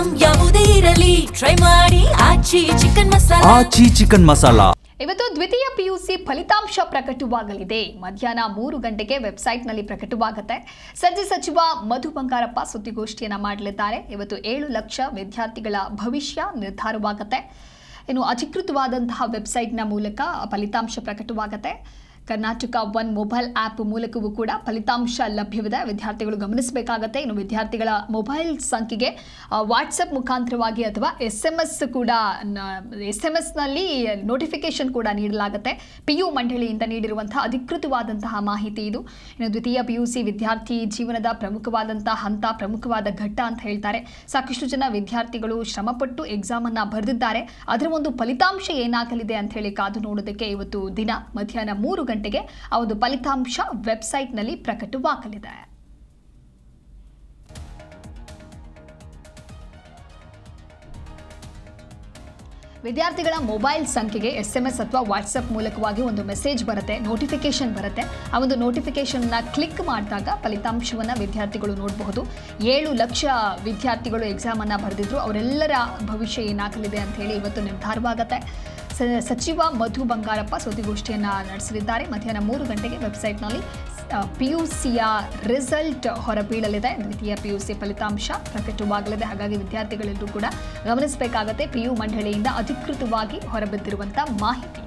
Item ಯಾವುದೇ ಇರಲಿ try ಮಾಡಿ ಆಚಿ ಚಿಕನ್ ಮಸಾಲಾ. ಇವತ್ತು ದ್ವಿತೀಯ ಪಿಯುಸಿ ಫಲಿತಾಂಶ ಪ್ರಕಟವಾಗಲಿದೆ. ಮಧ್ಯಾಹ್ನ 3 ಗಂಟೆಗೆ ವೆಬ್ಸೈಟ್ನಲ್ಲಿ ಪ್ರಕಟವಾಗುತ್ತೆ. ಸಚಿವ ಮಧು ಬಂಗಾರಪ್ಪ ಸುದ್ದಿಗೋಷ್ಠಿಯನ್ನು ಮಾಡಲಿದ್ದಾರೆ. ಇವತ್ತು 7 ಲಕ್ಷ ವಿದ್ಯಾರ್ಥಿಗಳ ಭವಿಷ್ಯ ನಿರ್ಧಾರವಾಗುತ್ತೆ. ಇನ್ನು ಅಧಿಕೃತವಾದಂತಹ ವೆಬ್ಸೈಟ್ನ ಮೂಲಕ ಫಲಿತಾಂಶ ಪ್ರಕಟವಾಗುತ್ತೆ. ಕರ್ನಾಟಕ ಒನ್ ಮೊಬೈಲ್ ಆ್ಯಪ್ ಮೂಲಕವೂ ಕೂಡ ಫಲಿತಾಂಶ ಲಭ್ಯವಿದೆ. ವಿದ್ಯಾರ್ಥಿಗಳು ಗಮನಿಸಬೇಕಾಗತ್ತೆ. ಇನ್ನು ವಿದ್ಯಾರ್ಥಿಗಳ ಮೊಬೈಲ್ ಸಂಖ್ಯೆಗೆ ವಾಟ್ಸಪ್ ಮುಖಾಂತರವಾಗಿ ಅಥವಾ SMS ನಲ್ಲಿ ನೋಟಿಫಿಕೇಶನ್ ಕೂಡ ನೀಡಲಾಗುತ್ತೆ. PU ಮಂಡಳಿಯಿಂದ ನೀಡಿರುವಂತಹ ಅಧಿಕೃತವಾದಂತಹ ಮಾಹಿತಿ ಇದು. ಇನ್ನು ದ್ವಿತೀಯ PUC ವಿದ್ಯಾರ್ಥಿ ಜೀವನದ ಪ್ರಮುಖವಾದಂತಹ ಹಂತ, ಪ್ರಮುಖವಾದ ಘಟ್ಟ ಅಂತ ಹೇಳ್ತಾರೆ. ಸಾಕಷ್ಟು ಜನ ವಿದ್ಯಾರ್ಥಿಗಳು ಶ್ರಮಪಟ್ಟು ಎಕ್ಸಾಮನ್ನು ಬರೆದಿದ್ದಾರೆ. ಅದರ ಒಂದು ಫಲಿತಾಂಶ ಏನಾಗಲಿದೆ ಅಂತ ಹೇಳಿ ಕಾದು ನೋಡೋದಕ್ಕೆ ಇವತ್ತು ದಿನ ಮಧ್ಯಾಹ್ನ 3 ಗಂಟೆಗೆ ಆ ಒಂದು ಫಲಿತಾಂಶ ವೆಬ್ಸೈಟ್ನಲ್ಲಿ ಪ್ರಕಟವಾಗಲಿದೆ. ವಿದ್ಯಾರ್ಥಿಗಳ ಮೊಬೈಲ್ ಸಂಖ್ಯೆಗೆ SMS ಅಥವಾ ವಾಟ್ಸಪ್ ಮೂಲಕವಾಗಿ ಒಂದು ಮೆಸೇಜ್ ಬರುತ್ತೆ, ನೋಟಿಫಿಕೇಶನ್ ಬರುತ್ತೆ. ಆ ಒಂದು ನೋಟಿಫಿಕೇಶನ್ನ ಕ್ಲಿಕ್ ಮಾಡಿದಾಗ ಫಲಿತಾಂಶವನ್ನು ವಿದ್ಯಾರ್ಥಿಗಳು ನೋಡಬಹುದು. 7 ಲಕ್ಷ ವಿದ್ಯಾರ್ಥಿಗಳು ಎಕ್ಸಾಮನ್ನು ಬರೆದಿದ್ರು. ಅವರೆಲ್ಲರ ಭವಿಷ್ಯ ಏನಾಗಲಿದೆ ಅಂತ ಹೇಳಿ ಇವತ್ತು ನಿರ್ಧಾರವಾಗುತ್ತೆ. ಸಚಿವ ಮಧು ಬಂಗಾರಪ್ಪ ಸುದ್ದಿಗೋಷ್ಠಿಯನ್ನು ನಡೆಸಲಿದ್ದಾರೆ. ಮಧ್ಯಾಹ್ನ 3 ಗಂಟೆಗೆ ವೆಬ್ಸೈಟ್ನಲ್ಲಿ PUCಯ ರಿಸಲ್ಟ್ ಹೊರಬೀಳಲಿದೆ. ದ್ವಿತೀಯ PUC ಫಲಿತಾಂಶ ಪ್ರಕಟವಾಗಲಿದೆ. ಹಾಗಾಗಿ ವಿದ್ಯಾರ್ಥಿಗಳೆಲ್ಲರೂ ಕೂಡ ಗಮನಿಸಬೇಕಾಗತ್ತೆ. PU ಮಂಡಳಿಯಿಂದ ಅಧಿಕೃತವಾಗಿ ಹೊರಬಿದ್ದಿರುವಂಥ ಮಾಹಿತಿ.